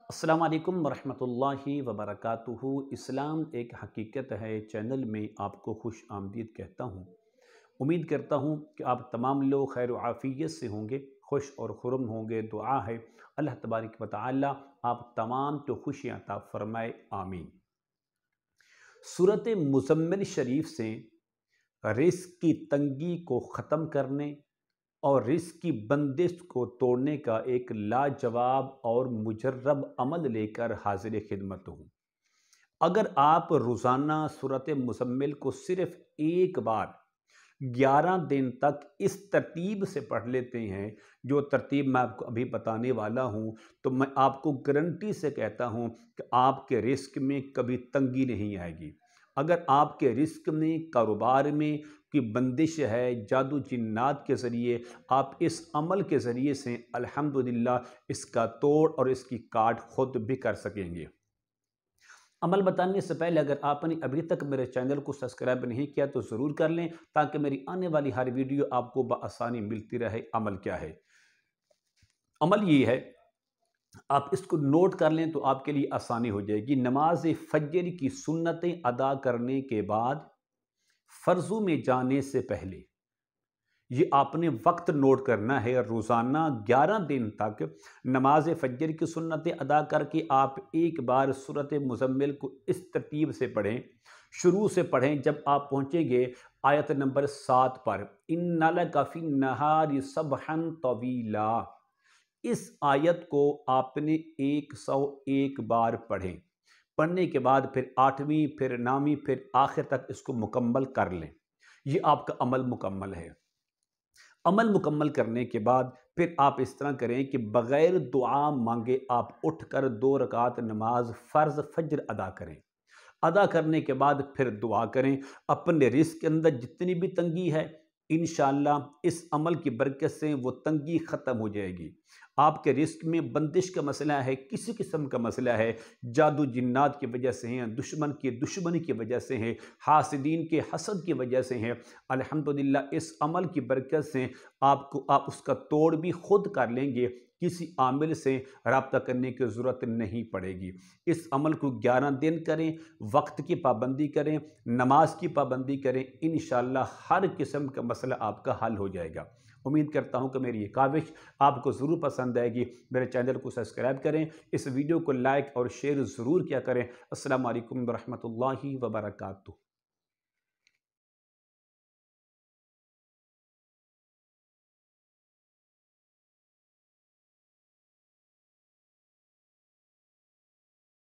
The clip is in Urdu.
السلام علیکم ورحمۃ اللہ وبرکاتہ۔ اسلام ایک حقیقت ہے چینل میں آپ کو خوش آمدید کہتا ہوں۔ امید کرتا ہوں کہ آپ تمام لوگ خیر و عافیت سے ہوں گے، خوش اور خرم ہوں گے۔ دعا ہے اللہ تبارک و تعالی آپ تمام کو خوشیاں عطا فرمائے، آمین۔ سورۃ مزمل شریف سے رزق کی تنگی کو ختم کرنے اور رزق کی بندش کو توڑنے کا ایک لاجواب اور مجرب عمل لے کر حاضر خدمت ہوں۔ اگر آپ روزانہ سورۃ مزمل کو صرف ایک بار 11 دن تک اس ترتیب سے پڑھ لیتے ہیں، جو ترتیب میں آپ کو ابھی بتانے والا ہوں، تو میں آپ کو گارنٹی سے کہتا ہوں کہ آپ کے رزق میں کبھی تنگی نہیں آئے گی۔ اگر آپ کے رزق میں، کاروبار میں کی بندش ہے، جادو جنات کے ذریعے آپ اس عمل کے ذریعے سے الحمدللہ اس کا توڑ اور اس کی کاٹ خود بھی کر سکیں گے۔ عمل بتانے سے پہلے اگر آپ نے ابھی تک میرے چینل کو سبسکرائب نہیں کیا تو ضرور کر لیں، تاکہ میری آنے والی ہر ویڈیو آپ کو بآسانی ملتی رہے۔ عمل کیا ہے؟ عمل یہ ہے، آپ اس کو نوٹ کر لیں تو آپ کے لیے آسانی ہو جائے گی۔ نماز فجر کی سنتیں ادا کرنے کے بعد فرضوں میں جانے سے پہلے یہ آپ نے وقت نوٹ کرنا ہے۔ روزانہ 11 دن تک نماز فجر کی سنتیں ادا کر کے آپ ایک بار سورۃ مزمل کو اس ترتیب سے پڑھیں، شروع سے پڑھیں۔ جب آپ پہنچیں گے آیت نمبر 7 پر، اِنَّ لَكَ فِي النَّهَارِ سَبْحًا طَوِيلًا، اس آیت کو آپ نے 101 بار پڑھیں۔ پڑھنے کے بعد پھر 8ویں، پھر 9ویں، پھر آخر تک اس کو مکمل کر لیں۔ یہ آپ کا عمل مکمل ہے۔ عمل مکمل کرنے کے بعد پھر آپ اس طرح کریں کہ بغیر دعا مانگے آپ اٹھ کر 2 رکعت نماز فرض فجر ادا کریں۔ ادا کرنے کے بعد پھر دعا کریں۔ اپنے رزق کے اندر جتنی بھی تنگی ہے، انشاءاللہ اس عمل کی برکت سے وہ تنگی ختم ہو جائے گی۔ آپ کے رزق میں بندش کا مسئلہ ہے، کسی قسم کا مسئلہ ہے، جادو جنات کی وجہ سے ہیں، دشمن کی دشمنی کی وجہ سے ہیں، حاسدین کے حسد کی وجہ سے ہیں، الحمدللہ اس عمل کی برکت سے آپ اس کا توڑ بھی خود کر لیں گے، کسی عامل سے رابطہ کرنے کی ضرورت نہیں پڑے گی۔ اس عمل کو 11 دن کریں، وقت کی پابندی کریں، نماز کی پابندی کریں، انشاءاللہ ہر قسم کا مسئلہ آپ کا حل ہو جائے گا۔ امید کرتا ہوں کہ میری یہ کاوش آپ کو ضرور پسند آئے گی۔ میرے چینل کو سبسکرائب کریں، اس ویڈیو کو لائک اور شیئر ضرور کیا کریں۔ السلام علیکم ورحمۃ اللہ وبرکاتہ۔